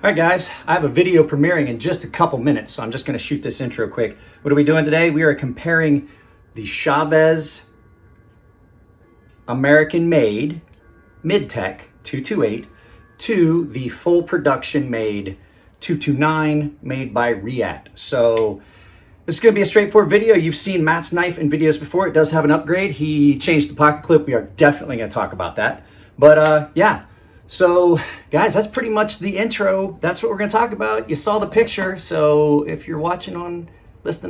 All right, guys, I have a video premiering in just a couple minutes, so I'm just going to shoot this intro quick. What are we doing today? We are comparing the Chavez American-made mid-tech 228 to the full production-made 229 made by React. So this is going to be a straightforward video. You've seen Matt's knife in videos before. It does have an upgrade. He changed the pocket clip. We are definitely going to talk about that. But yeah. So guys, that's pretty much the intro. That's what we're going to talk about. You saw the picture. So if you're listening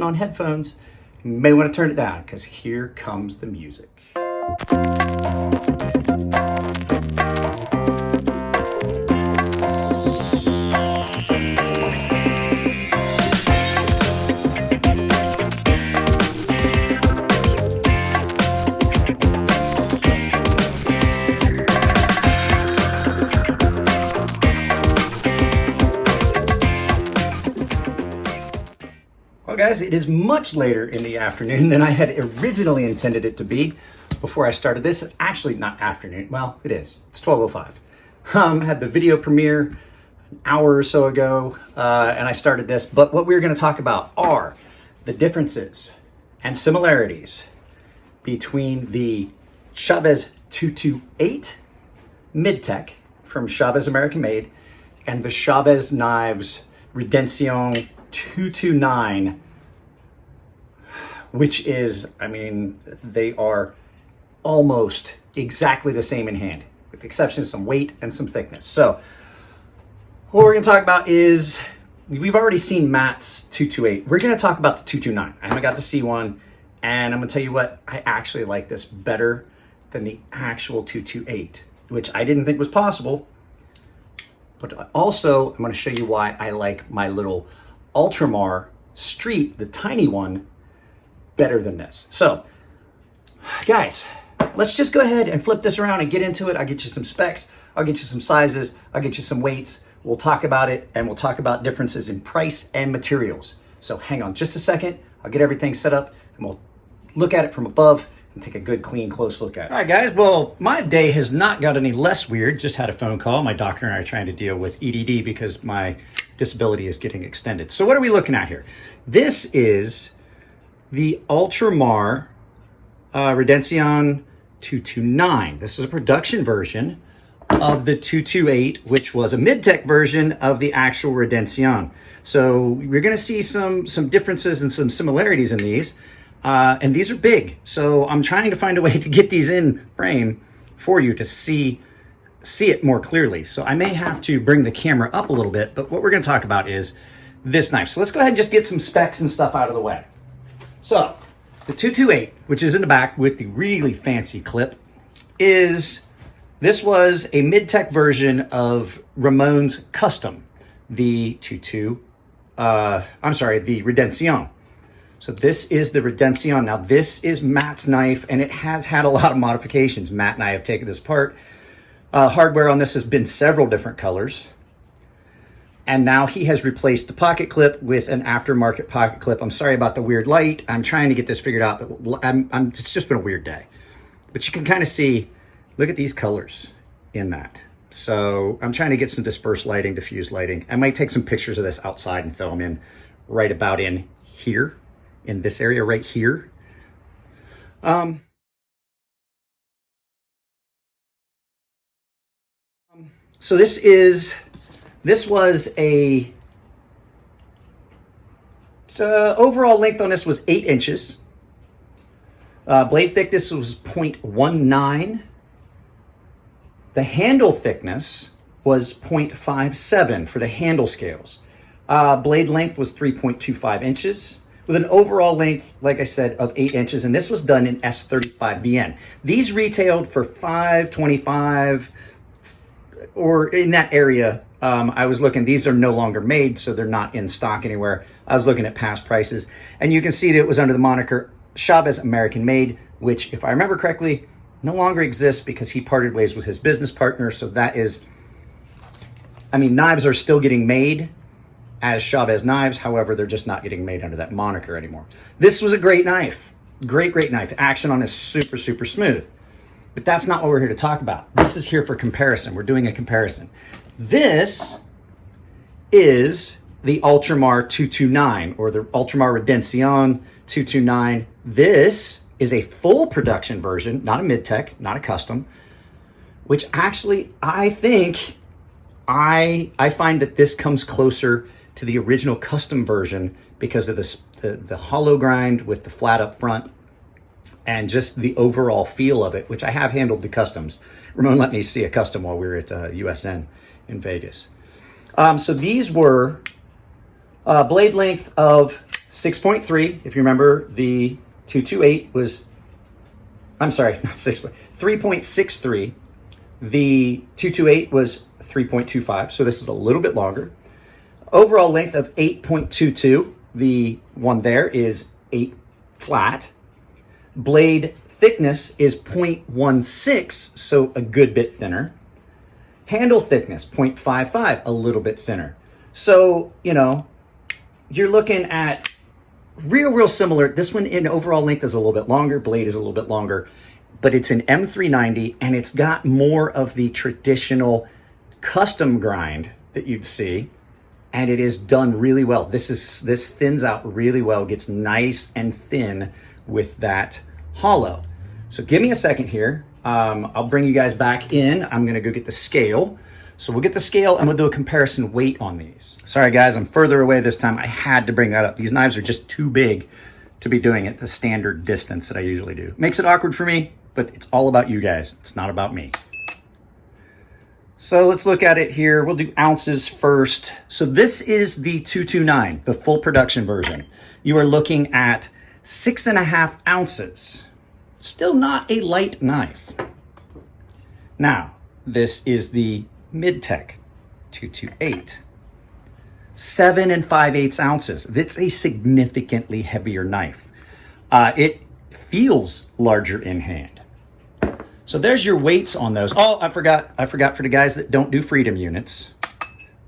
on headphones, you may want to turn it down because here comes the music. Well, guys, it is much later in the afternoon than I had originally intended it to be before I started this. It's actually not afternoon. Well, it is. It's 12:05. Had the video premiere an hour or so ago, and I started this. But what we're going to talk about are the differences and similarities between the Chavez 228 mid-tech from Chavez American Made and the Chavez Knives Redemption 229, which is, I mean, they are almost exactly the same in hand, with the exception of some weight and some thickness. So what we're going to talk about is, we've already seen Matt's 228. We're going to talk about the 229. I haven't got to see one, and I'm going to tell you what, I actually like this better than the actual 228, which I didn't think was possible. But also, I'm going to show you why I like my little Ultramar Street, the tiny one, better than this. So, guys, let's just go ahead and flip this around and get into it. I'll get you some specs, I'll get you some sizes, I'll get you some weights. We'll talk about it, and we'll talk about differences in price and materials. So hang on just a second. I'll get everything set up, and we'll look at it from above and take a good, clean, close look at it. All right, guys, well, my day has not got any less weird. Just had a phone call. My doctor and I are trying to deal with EDD because my disability is getting extended. So what are we looking at here? This is the Ultramar Redemption 229. This is a production version of the 228, which was a mid-tech version of the actual Redemption. So we're going to see some differences and some similarities in these. And these are big. So I'm trying to find a way to get these in frame for you to see it more clearly. So I may have to bring the camera up a little bit, but what we're going to talk about is this knife. So let's go ahead and just get some specs and stuff out of the way. So the 228, which is in the back with the really fancy clip, this was a mid-tech version of Ramon's Custom, the the Redemption. So this is the Redemption. Now this is Matt's knife, and it has had a lot of modifications. Matt and I have taken this apart. Hardware on this has been several different colors. And now he has replaced the pocket clip with an aftermarket pocket clip. I'm sorry about the weird light. I'm trying to get this figured out, but it's just been a weird day. But you can kind of see, look at these colors in that. So I'm trying to get some dispersed lighting, diffused lighting. I might take some pictures of this outside and throw them in right about in here, in this area right here. So this was overall length on this was 8 inches. Blade thickness was 0.19. The handle thickness was 0.57 for the handle scales. Blade length was 3.25 inches with an overall length, like I said, of 8 inches. And this was done in S35VN. These retailed for $525 or in that area. I was looking, these are no longer made, so they're not in stock anywhere. I was looking at past prices, and you can see that it was under the moniker Chavez American Made, which, if I remember correctly, no longer exists because he parted ways with his business partner. So that is, I mean, knives are still getting made as Chavez knives. However, they're just not getting made under that moniker anymore. This was a great knife. Great knife. Action on is super smooth. But that's not what we're here to talk about. This is here for comparison. We're doing a comparison. This is the Ultramar 229 or the Ultramar Redención 229. This is a full production version, not a mid-tech, not a custom, which actually I think I find that this comes closer to the original custom version because of the hollow grind with the flat up front and just the overall feel of it, which I have handled the customs. Ramon let me see a custom while we were at USN in Vegas. So these were blade length of 6.3. If you remember, the 228 was, I'm sorry, not 3.63. The 228 was 3.25, so this is a little bit longer. Overall length of 8.22. The one there is 8 flat. Blade thickness is 0.16, so a good bit thinner. Handle thickness, 0.55, a little bit thinner. So, you know, you're looking at real similar. This one in overall length is a little bit longer, blade is a little bit longer, but it's an M390 and it's got more of the traditional custom grind that you'd see, and it is done really well. This thins out really well, gets nice and thin with that hollow. So give me a second here. I'll bring you guys back in. I'm gonna go get the scale. So we'll get the scale and we'll do a comparison weight on these. Sorry guys, I'm further away this time. I had to bring that up. These knives are just too big to be doing it the standard distance that I usually do. Makes it awkward for me, but it's all about you guys. It's not about me. So let's look at it here. We'll do ounces first. So this is the 229, the full production version. You are looking at 6.5 ounces. Still not a light knife. Now, this is the mid-tech 228. 7 5/8 ounces. That's a significantly heavier knife. It feels larger in hand. So there's your weights on those. Oh, I forgot for the guys that don't do freedom units.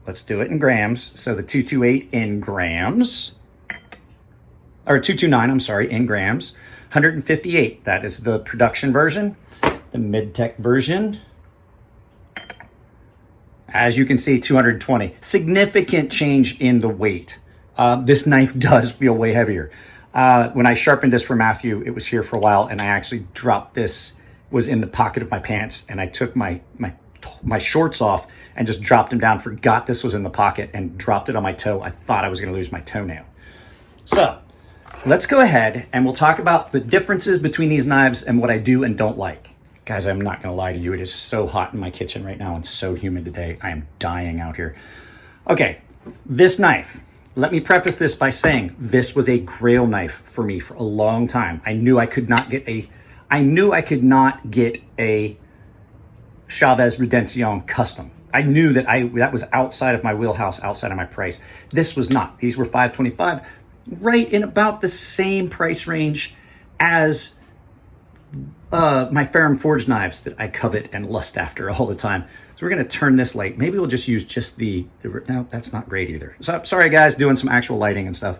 Let's do it in grams. So the 228 in grams, or 229, I'm sorry, in grams. 158, that is the production version. The mid-tech version, as you can see, 220. Significant change in the weight. This knife does feel way heavier. When I sharpened this for Matthew, it was here for a while, and I actually dropped this, was in the pocket of my pants, and I took my shorts off and just dropped them down, forgot this was in the pocket, and dropped it on my toe. I thought I was gonna lose my toenail. So let's go ahead and we'll talk about the differences between these knives and what I do and don't like. Guys, I'm not gonna lie to you. It is so hot in my kitchen right now and so humid today. I am dying out here. Okay, this knife. Let me preface this by saying this was a grail knife for me for a long time. I knew I could not get a Chavez Redención custom. I knew that that was outside of my wheelhouse, outside of my price. This was not. These were $525, right in about the same price range as my Ferrum Forge knives that I covet and lust after all the time. So we're gonna turn this light. Maybe we'll just use just no, that's not great either. So sorry guys, doing some actual lighting and stuff.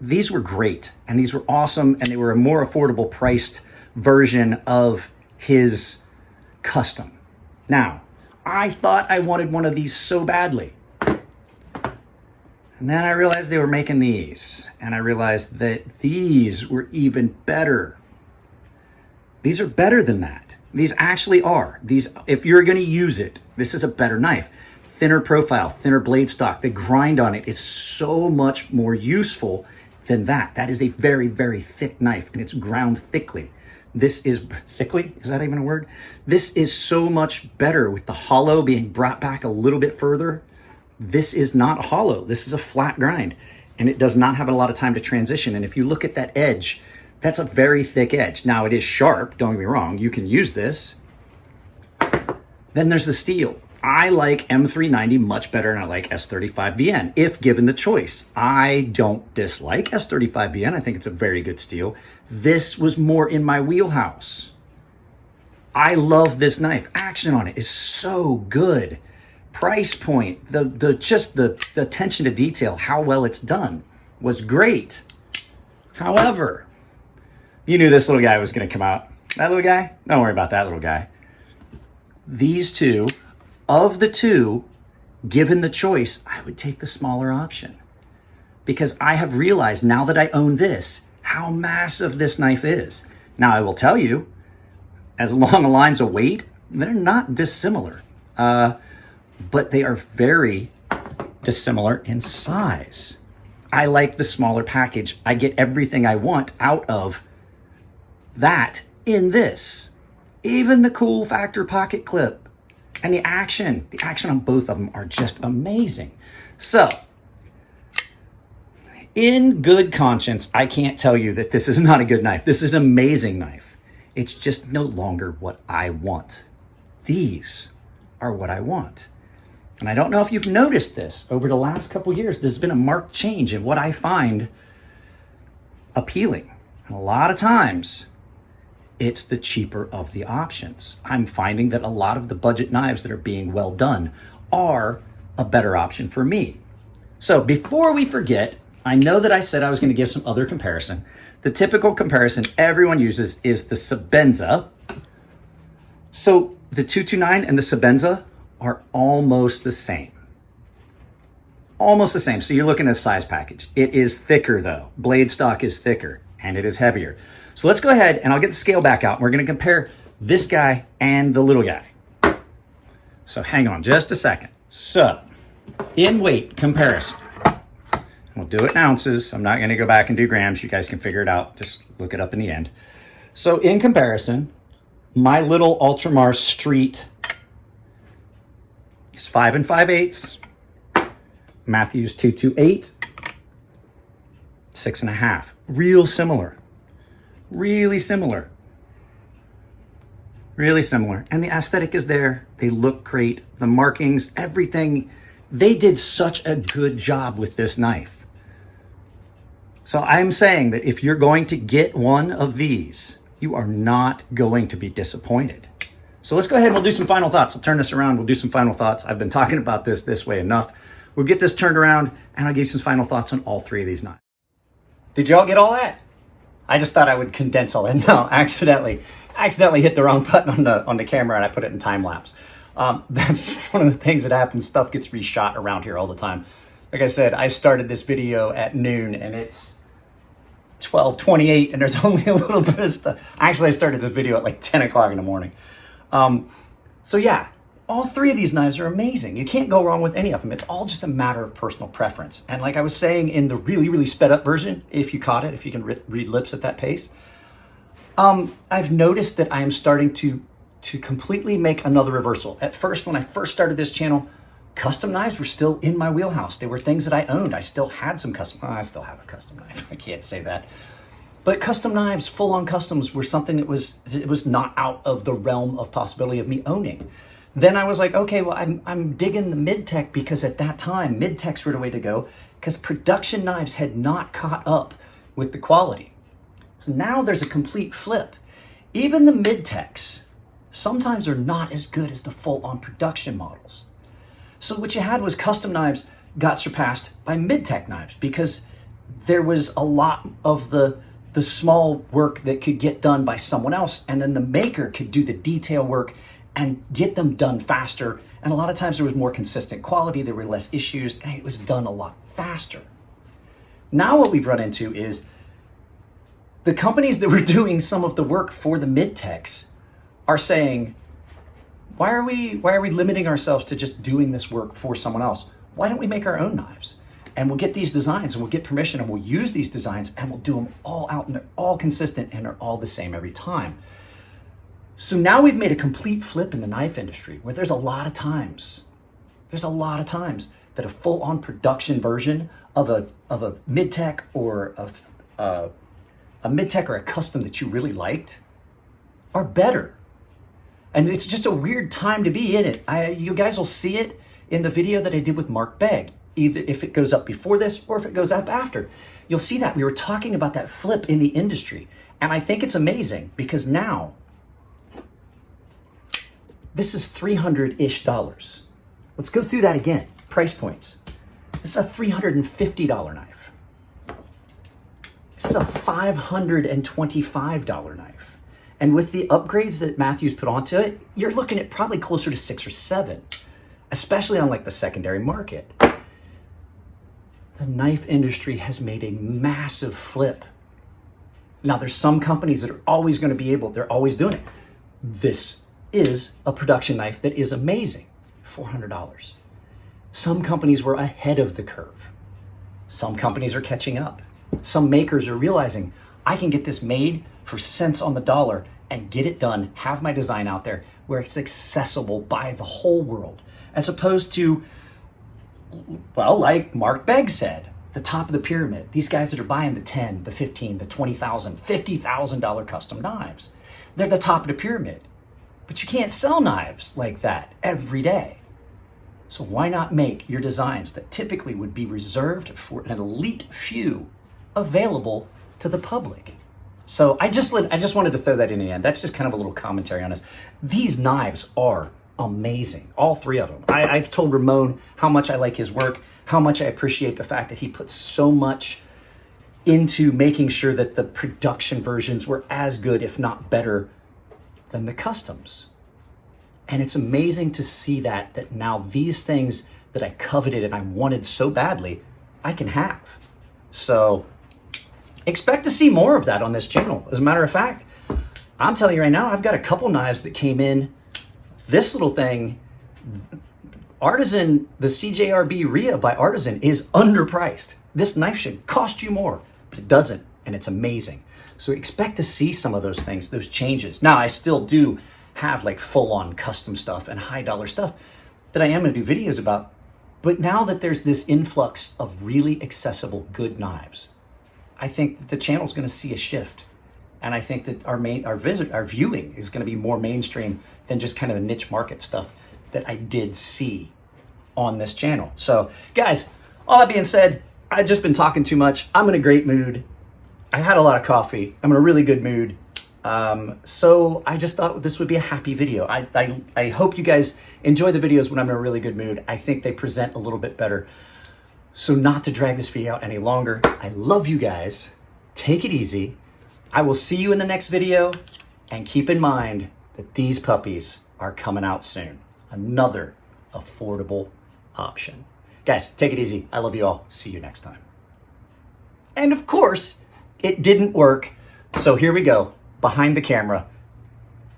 These were great and these were awesome, and they were a more affordable priced version of his custom. Now, I thought I wanted one of these so badly. And then I realized they were making these, and I realized that these were even better. These are better than that. These actually are. These, if you're gonna use it, this is a better knife. Thinner profile, thinner blade stock. The grind on it is so much more useful than that. That is a very, very thick knife, and it's ground thickly. This is thickly, is that even a word? This is so much better with the hollow being brought back a little bit further. This is not hollow. This is a flat grind, and it does not have a lot of time to transition. And if you look at that edge, that's a very thick edge. Now it is sharp, don't get me wrong. You can use this. Then there's the steel. I like M390 much better than I like S35VN, if given the choice. I don't dislike S35VN. I think it's a very good steel. This was more in my wheelhouse. I love this knife. Action on it is so good. Price point, the attention to detail, how well it's done was great. However, you knew this little guy was going to come out. That little guy? Don't worry about that little guy. These two, of the two, given the choice, I would take the smaller option because I have realized now that I own this, how massive this knife is. Now I will tell you, as along the lines of weight, they're not dissimilar, but they are very dissimilar in size. I like the smaller package. I get everything I want out of that in this. Even the cool factor pocket clip and the action on both of them are just amazing. So, in good conscience, I can't tell you that this is not a good knife. This is an amazing knife. It's just no longer what I want. These are what I want. And I don't know if you've noticed this over the last couple years, there's been a marked change in what I find appealing. And a lot of times, it's the cheaper of the options. I'm finding that a lot of the budget knives that are being well done are a better option for me. So before we forget, I know that I said I was going to give some other comparison. The typical comparison everyone uses is the Sebenza. So the 229 and the Sebenza are almost the same. Almost the same. So you're looking at a size package. It is thicker though. Blade stock is thicker and it is heavier. So let's go ahead and I'll get the scale back out. We're going to compare this guy and the little guy. So hang on just a second. So in weight comparison, we'll do it in ounces. I'm not going to go back and do grams. You guys can figure it out. Just look it up in the end. So in comparison, my little Ultramar Street is 5 5/8. Matthews 228, 6.5. Real similar. Really similar. Really similar. And the aesthetic is there. They look great. The markings, everything. They did such a good job with this knife. So I'm saying that if you're going to get one of these, you are not going to be disappointed. So let's go ahead and we'll do some final thoughts. I'll turn this around. We'll do some final thoughts. I've been talking about this way enough. We'll get this turned around and I'll give you some final thoughts on all three of these knives. Did y'all get all that? I just thought I would condense all that. No, accidentally hit the wrong button on the camera and I put it in time lapse. That's one of the things that happens. Stuff gets reshot around here all the time. Like I said, I started this video at noon and it's 12:28 and there's only a little bit of stuff. Actually, I started this video at like 10 o'clock in the morning. So yeah, all three of these knives are amazing. You can't go wrong with any of them. It's all just a matter of personal preference. And like I was saying in the really, really sped up version, if you caught it, if you can read lips at that pace, I've noticed that I am starting to completely make another reversal. At first, when I first started this channel, custom knives were still in my wheelhouse. They were things that I owned. I still had some custom, I still have a custom knife. I can't say that. But custom knives, full-on customs, were something that was not out of the realm of possibility of me owning. Then I was like, okay, well, I'm digging the mid-tech because at that time, mid-techs were the way to go because production knives had not caught up with the quality. So now there's a complete flip. Even the mid-techs sometimes are not as good as the full-on production models. So what you had was custom knives got surpassed by mid-tech knives because there was a lot of the small work that could get done by someone else, and then the maker could do the detail work and get them done faster. And a lot of times there was more consistent quality, there were less issues, and it was done a lot faster. Now what we've run into is the companies that were doing some of the work for the mid-techs are saying, why are we limiting ourselves to just doing this work for someone else? Why don't we make our own knives? And we'll get these designs and we'll get permission and we'll use these designs and we'll do them all out and they're all consistent and they're all the same every time. So now we've made a complete flip in the knife industry where there's a lot of times that a full-on production version of a mid-tech or a mid-tech or a custom that you really liked are better. And it's just a weird time to be in it. You guys will see it in the video that I did with Mark Begg, either if it goes up before this or if it goes up after. You'll see that. We were talking about that flip in the industry. And I think it's amazing because now, this is $300-ish. Let's go through that again. Price points. This is a $350 knife. This is a $525 knife. And with the upgrades that Matthews put onto it, you're looking at probably closer to 6 or 7. especially on like the secondary market. The knife industry has made a massive flip. Now there's some companies that are always going to be able, they're always doing it. This is a production knife that is amazing, $400. Some companies were ahead of the curve. Some companies are catching up. Some makers are realizing I can get this made for cents on the dollar and get it done, have my design out there where it's accessible by the whole world, as opposed to, well, like Mark Begg said, the top of the pyramid, these guys that are buying the 10, the 15, the $20,000, $50,000 custom knives. They're the top of the pyramid, but you can't sell knives like that every day. So why not make your designs that typically would be reserved for an elite few available to the public? So I just wanted to throw that in the end. That's just kind of a little commentary on this. These knives are amazing, all three of them. I've told Ramon how much I like his work, how much I appreciate the fact that he puts so much into making sure that the production versions were as good, if not better, than the customs. And it's amazing to see that now these things that I coveted and I wanted so badly, I can have. So expect to see more of that on this channel. As a matter of fact, I'm telling you right now, I've got a couple knives that came in. This little thing, Artisan, the CJRB RIA by Artisan is underpriced. This knife should cost you more, but it doesn't, and it's amazing. So expect to see some of those things, those changes. Now, I still do have like full-on custom stuff and high-dollar stuff that I am going to do videos about, but now that there's this influx of really accessible, good knives, I think that the channel is going to see a shift. And I think that our viewing is going to be more mainstream than just kind of the niche market stuff that I did see on this channel. So guys, all that being said, I've just been talking too much. I'm in a great mood. I had a lot of coffee. I'm in a really good mood. So I just thought this would be a happy video. I hope you guys enjoy the videos when I'm in a really good mood. I think they present a little bit better. So not to drag this video out any longer, I love you guys. Take it easy. I will see you in the next video, and keep in mind that these puppies are coming out soon. Another affordable option. Guys, take it easy. I love you all. See you next time. And of course, it didn't work. So here we go. Behind the camera.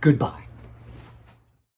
Goodbye.